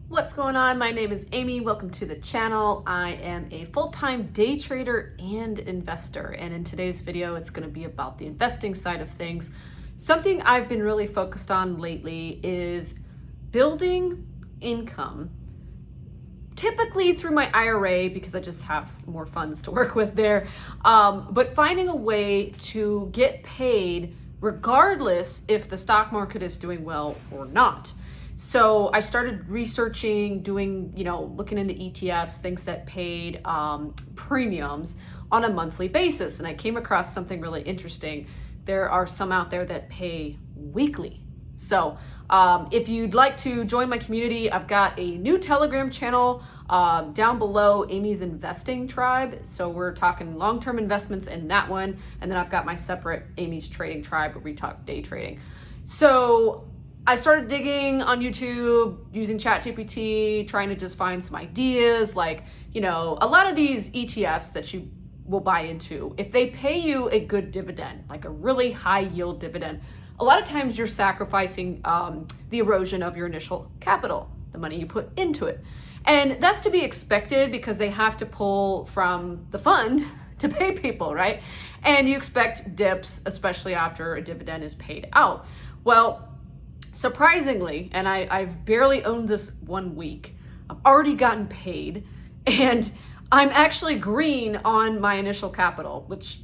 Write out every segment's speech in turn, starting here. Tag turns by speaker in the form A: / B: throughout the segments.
A: What's going on? My name is Amy. Welcome to the channel. I am a full-time day trader and investor, and in today's video it's going to be about the investing side of things. Something I've been really focused on lately is building income, typically through my IRA because I just have more funds to work with there, but finding a way to get paid regardless if the stock market is doing well or not. So I started researching, looking into ETFs, things that paid premiums on a monthly basis. And I came across something really interesting. There are some out there that pay weekly. So if you'd like to join my community, I've got a new Telegram channel down below, Amy's Investing Tribe. So we're talking long-term investments in that one. And then I've got my separate Amy's Trading Tribe where we talk day trading. So I started digging on YouTube, using ChatGPT, trying to just find some ideas. Like, a lot of these ETFs that you will buy into, if they pay you a good dividend, like a really high yield dividend, a lot of times you're sacrificing the erosion of your initial capital, the money you put into it. And that's to be expected because they have to pull from the fund to pay people, right? And you expect dips, especially after a dividend is paid out. Well, surprisingly, and I've barely owned this 1 week, I've already gotten paid, and I'm actually green on my initial capital, which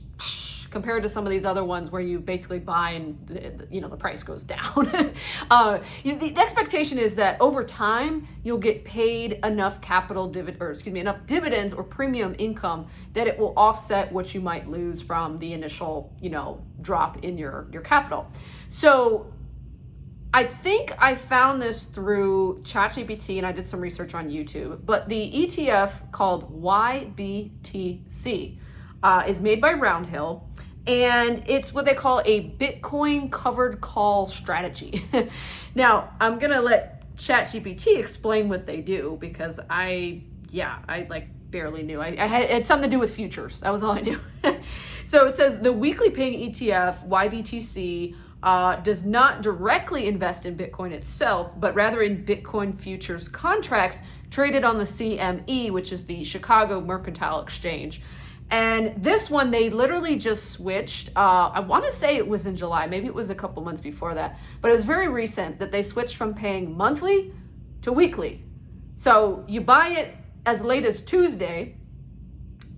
A: compared to some of these other ones where you basically buy and the price goes down. The expectation is that over time you'll get paid enough enough dividends or premium income that it will offset what you might lose from the initial drop in your capital. So I think I found this through ChatGPT and I did some research on YouTube, but the ETF called YBTC is made by Roundhill, and it's what they call a Bitcoin covered call strategy. Now, I'm gonna let ChatGPT explain what they do because I barely knew. I had something to do with futures. That was all I knew. So it says the weekly paying ETF, YBTC, does not directly invest in Bitcoin itself, but rather in Bitcoin futures contracts traded on the CME, which is the Chicago Mercantile Exchange. And this one, they literally just switched. I want to say it was in July, maybe it was a couple months before that, but it was very recent that they switched from paying monthly to weekly. So you buy it as late as Tuesday,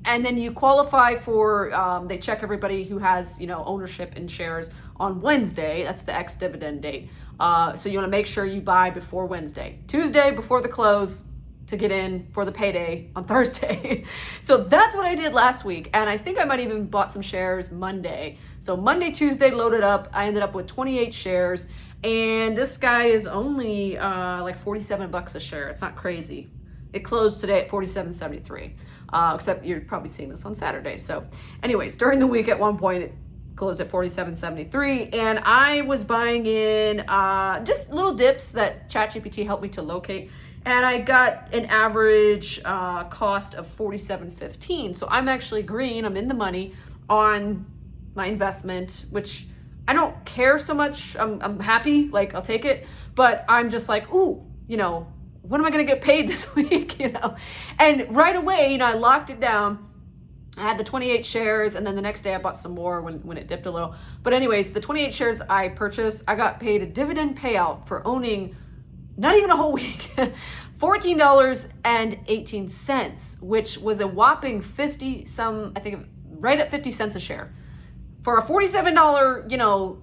A: and then you qualify for, they check everybody who has, ownership in shares on Wednesday. That's the ex-dividend date. So you want to make sure you buy before Wednesday. Tuesday before the close to get in for the payday on Thursday. So that's what I did last week. And I think I might even bought some shares Monday. So Monday, Tuesday loaded up. I ended up with 28 shares. And this guy is only like $47 a share. It's not crazy. It closed today at $47.73. Except you're probably seeing this on Saturday. So anyways, during the week at one point, it closed at $47.73, and I was buying in just little dips that ChatGPT helped me to locate, and I got an average cost of $47.15. So I'm actually green. I'm in the money on my investment, which I don't care so much. I'm happy, like I'll take it, but I'm just like, ooh, when am I going to get paid this week? And right away, I locked it down. I had the 28 shares, and then the next day I bought some more when it dipped a little. But anyways, the 28 shares I purchased, I got paid a dividend payout for owning not even a whole week, $14.18, which was a whopping right at 50 cents a share. For a $47,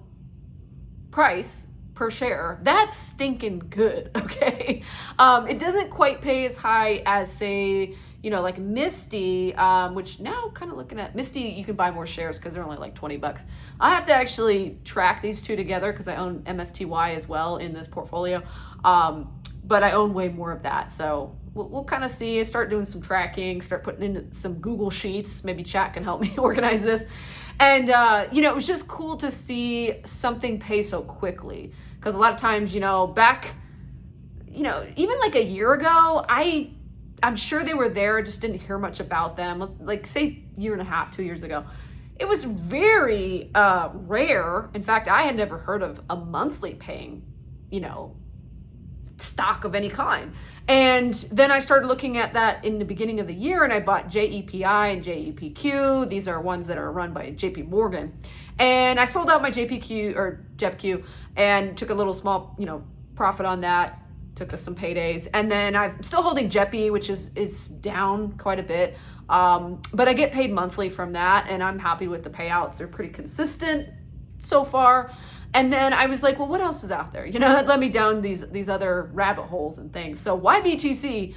A: price per share, that's stinking good, okay? It doesn't quite pay as high as, say, like Misty, which now kind of looking at Misty, you can buy more shares because they're only like $20. I have to actually track these two together because I own MSTY as well in this portfolio, but I own way more of that. So we'll kind of see, start doing some tracking, start putting in some Google Sheets. Maybe chat can help me organize this. And, it was just cool to see something pay so quickly. Because a lot of times, back, even like a year ago, I'm sure they were there, just didn't hear much about them. Like say year and a half, 2 years ago. It was very rare. In fact, I had never heard of a monthly paying, stock of any kind. And then I started looking at that in the beginning of the year, and I bought JEPI and JEPQ. These are ones that are run by JP Morgan. And I sold out my JPQ or JEPQ and took a little small, profit on that. Took us some paydays. And then I'm still holding JEPI, which is down quite a bit. But I get paid monthly from that, and I'm happy with the payouts. They're pretty consistent so far. And then I was like, well, what else is out there? That led me down these other rabbit holes and things. So YBTC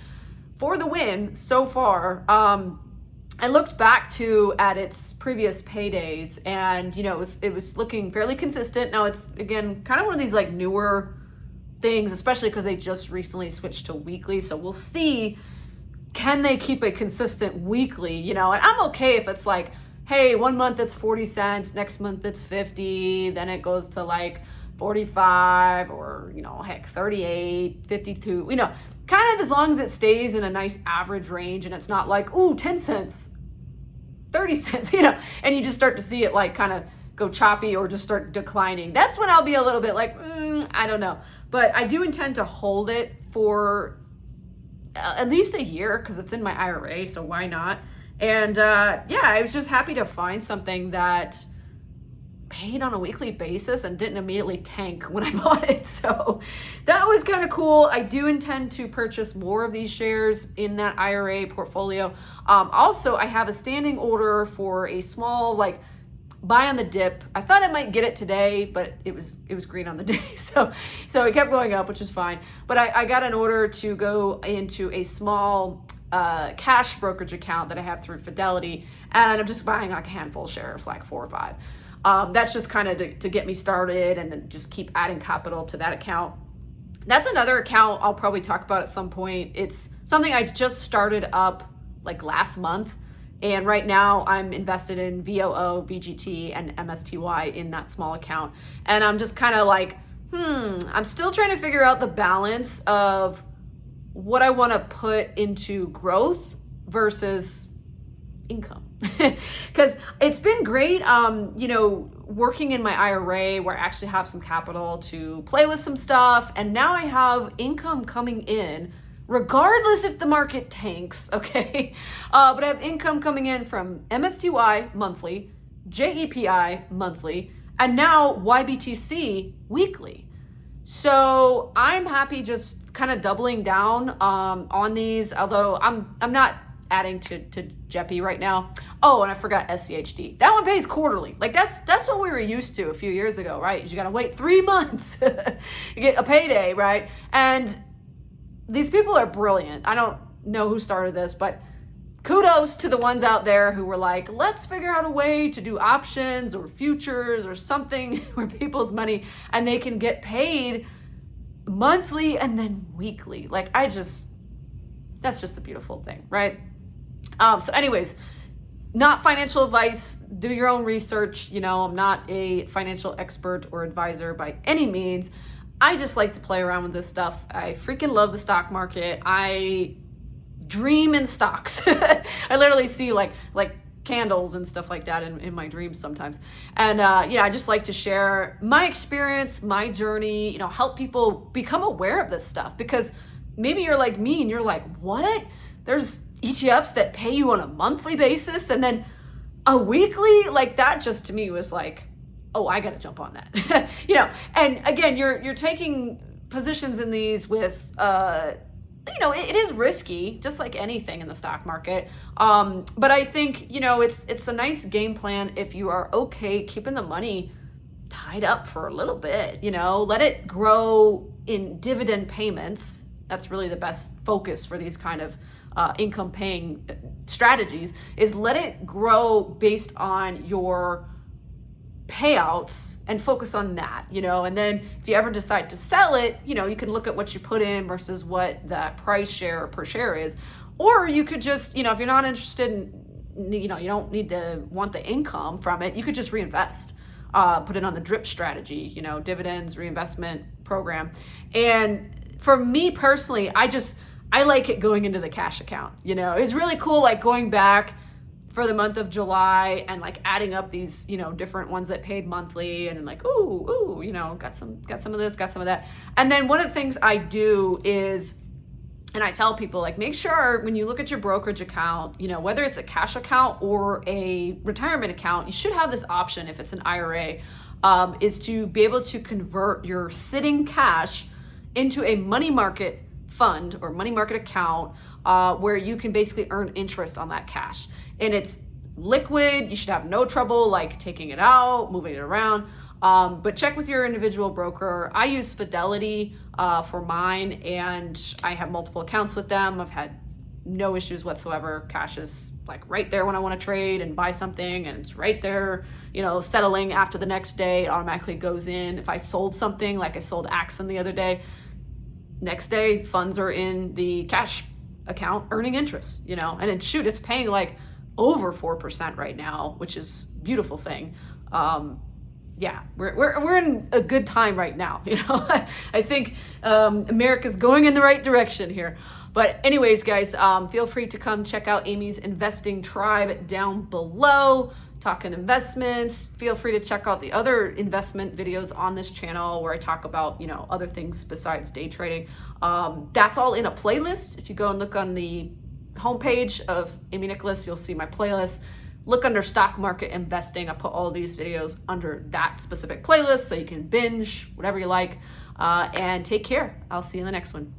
A: for the win so far. I looked back at its previous paydays, and it was looking fairly consistent. Now it's again kind of one of these like newer things, especially because they just recently switched to weekly. So we'll see, can they keep a consistent weekly? And I'm okay if it's like, hey, 1 month it's 40 cents, next month it's 50, then it goes to like 45 or, heck, 38, 52, kind of as long as it stays in a nice average range and it's not like, ooh, 10 cents, 30 cents, and you just start to see it like kind of go choppy or just start declining. That's when I'll be a little bit like, I don't know. But I do intend to hold it for at least a year because it's in my IRA, so why not? And I was just happy to find something that paid on a weekly basis and didn't immediately tank when I bought it. So that was kind of cool. I do intend to purchase more of these shares in that IRA portfolio. Also, I have a standing order for a small buy on the dip. I thought I might get it today, but it was green on the day. So it kept going up, which is fine. But I got an order to go into a small cash brokerage account that I have through Fidelity, and I'm just buying like a handful of shares, like 4 or 5. That's just kind of to get me started and then just keep adding capital to that account. That's another account I'll probably talk about at some point. It's something I just started up like last month, and right now I'm invested in VOO, VGT, and MSTY in that small account. And I'm just kind of like, I'm still trying to figure out the balance of what I want to put into growth versus income. Because it's been great, working in my IRA where I actually have some capital to play with some stuff. And now I have income coming in, regardless if the market tanks, okay? But I have income coming in from MSTY monthly, JEPI monthly, and now YBTC weekly. So I'm happy just kind of doubling down on these, although I'm not adding to JEPI right now. Oh, and I forgot SCHD. That one pays quarterly. Like that's what we were used to a few years ago, right? You gotta wait 3 months to get a payday, right? And these people are brilliant. I don't know who started this, but kudos to the ones out there who were like, let's figure out a way to do options or futures or something where people's money and they can get paid monthly and then weekly. That's just a beautiful thing, right? So anyways, not financial advice. Do your own research. I'm not a financial expert or advisor by any means. I just like to play around with this stuff. I freaking love the stock market. I dream in stocks. I literally see like candles and stuff like that in my dreams sometimes. And I just like to share my experience, my journey, help people become aware of this stuff, because maybe you're like me and you're like, what? There's ETFs that pay you on a monthly basis and then a weekly? Like that just to me was like, oh, I got to jump on that. And again, you're taking positions in these with, it is risky, just like anything in the stock market. But I think, it's a nice game plan if you are okay keeping the money tied up for a little bit, let it grow in dividend payments. That's really the best focus for these kind of income paying strategies, is let it grow based on your payouts and focus on that, and then if you ever decide to sell it, you can look at what you put in versus what that price share per share is. Or you could just, if you're not interested in, you don't need to want the income from it, you could just reinvest, put it on the drip strategy, dividends, reinvestment program. And for me personally, I like it going into the cash account. It's really cool, like going back for the month of July and like adding up these, you know, different ones that paid monthly and like, ooh, you know, got some of this, got some of that. And then one of the things I do is, and I tell people, like, make sure when you look at your brokerage account, you know, whether it's a cash account or a retirement account, you should have this option if it's an IRA, is to be able to convert your sitting cash into a money market fund or money market account, where you can basically earn interest on that cash. And it's liquid. You should have no trouble like taking it out, moving it around. But check with your individual broker. I use Fidelity for mine, and I have multiple accounts with them. I've had no issues whatsoever. Cash is like right there when I want to trade and buy something, and it's right there, you know, settling after the next day. It automatically goes in. If I sold something, like I sold Axon the other day, next day funds are in the cash account earning interest, you know, and then shoot, it's paying like over 4% right now, which is a beautiful thing. Yeah, we're in a good time right now. You know, I think America's going in the right direction here. But anyways, guys, feel free to come check out Amy's investing tribe down below, talking investments. Feel free to check out the other investment videos on this channel where I talk about, you know, other things besides day trading. That's all in a playlist. If you go and look on the homepage of Amy Nicholas, you'll see my playlist. Look under stock market investing. I put all these videos under that specific playlist so you can binge whatever you like. And take care. I'll see you in the next one.